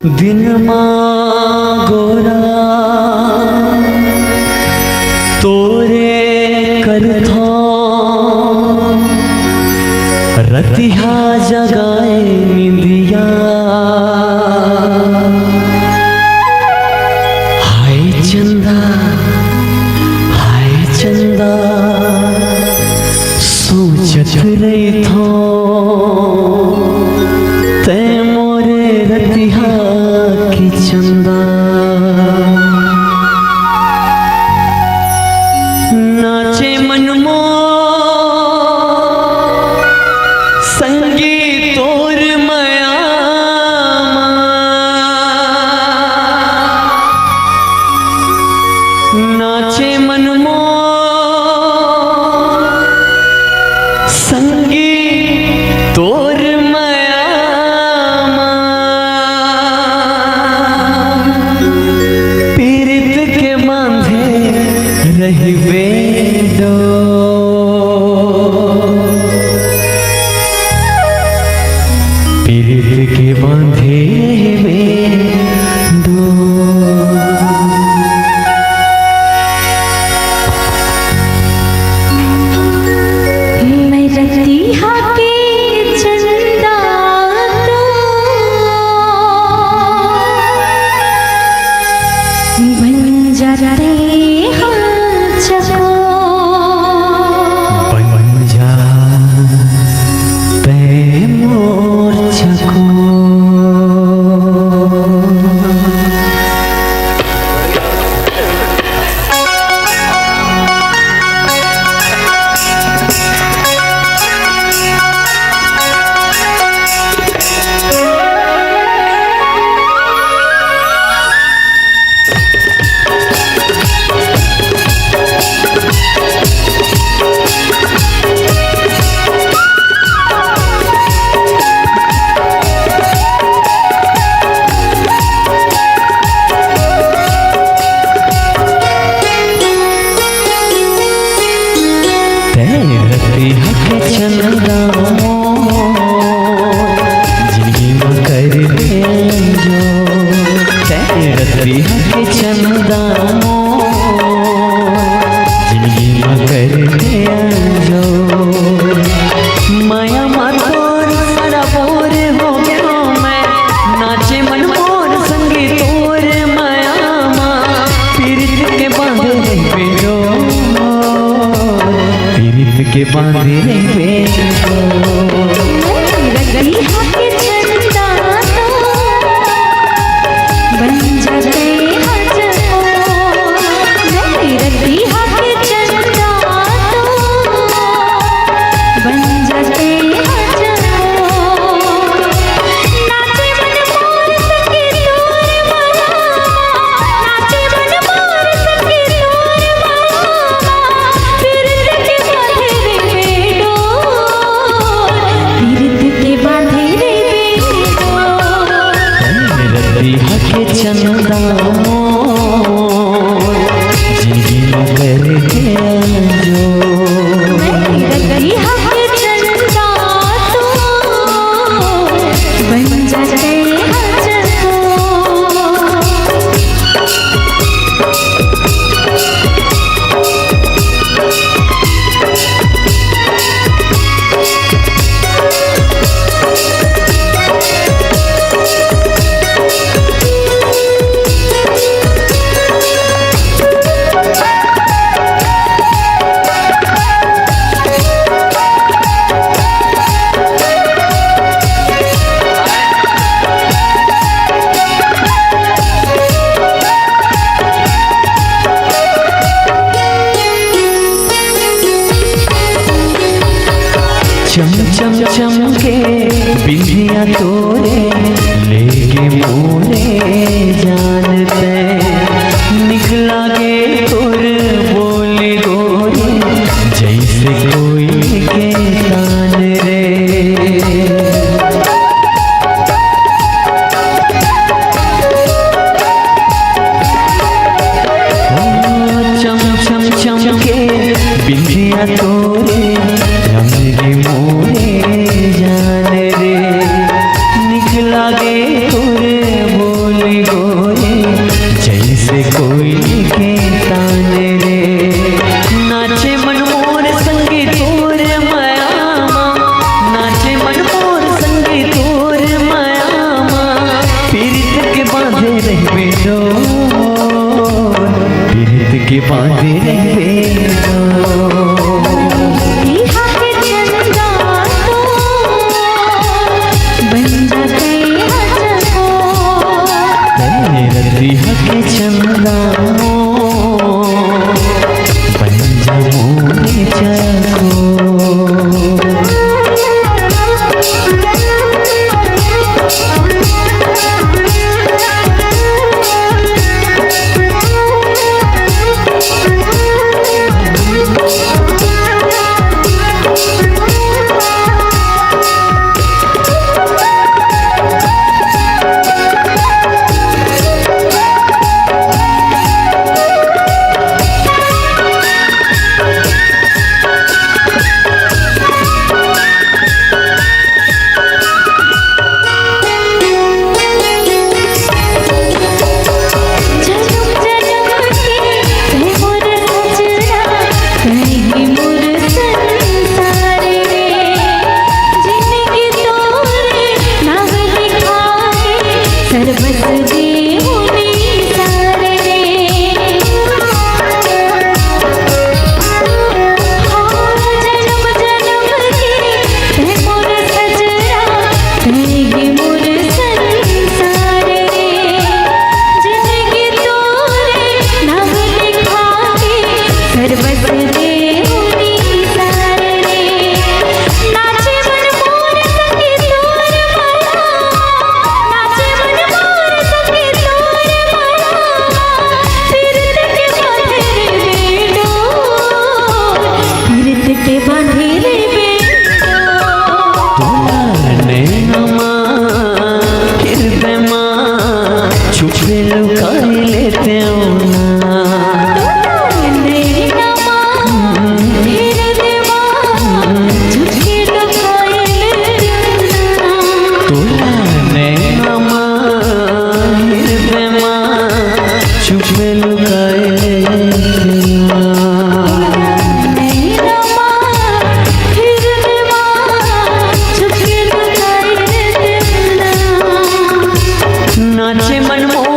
दिन गोरा तोरे करथो रतिहा जगाए निंदिया हाय चंदा सोचत रही थो ते मोरे रतिहा की चंदा नाचे मनमो संगीत और माया नाचे मनमो संगीत और रही बेडो पीरित के बांधे बेडो मैं रतिहा के चंदा तो बन जाते चंदा जिंदगी में कर दे जो रतिहा के चंदा जिंदगी में कर दे जो माया मातोर सारा बोर हो गया मैं नाचे मन मोर संगीत और माया माँ पीरित के बांधे बेजो पीरित के बांधे रतिहा के चंदा तो बन जाते हजको रतिहा के चंदा तो बन जाते हजको नाचे मन मोर संगीत और माया नाचे मन मोर संगीत और माया पीरित के बांधे बेडो रतिहा के चंदा जिंदगी में कर दे जो रतिहा के चंदा तो बन जाते हजको चम चम चमके बिंदिया तोरे लेके मोरे जानते निकला के तोर बोले गोरे जैसे कोई के कान रे चम चम चमके बिंदिया तोरे रंग मोरे जान रे निकला गे तोरे डोर पीरित के बांधे रहे रिहा के चंदा तो बन जाते हजको रिहा के चंदा बन जा मोरे जाको छुपे लुकाई लेते हो ना छुपे लुकाई नाचे मनमोहन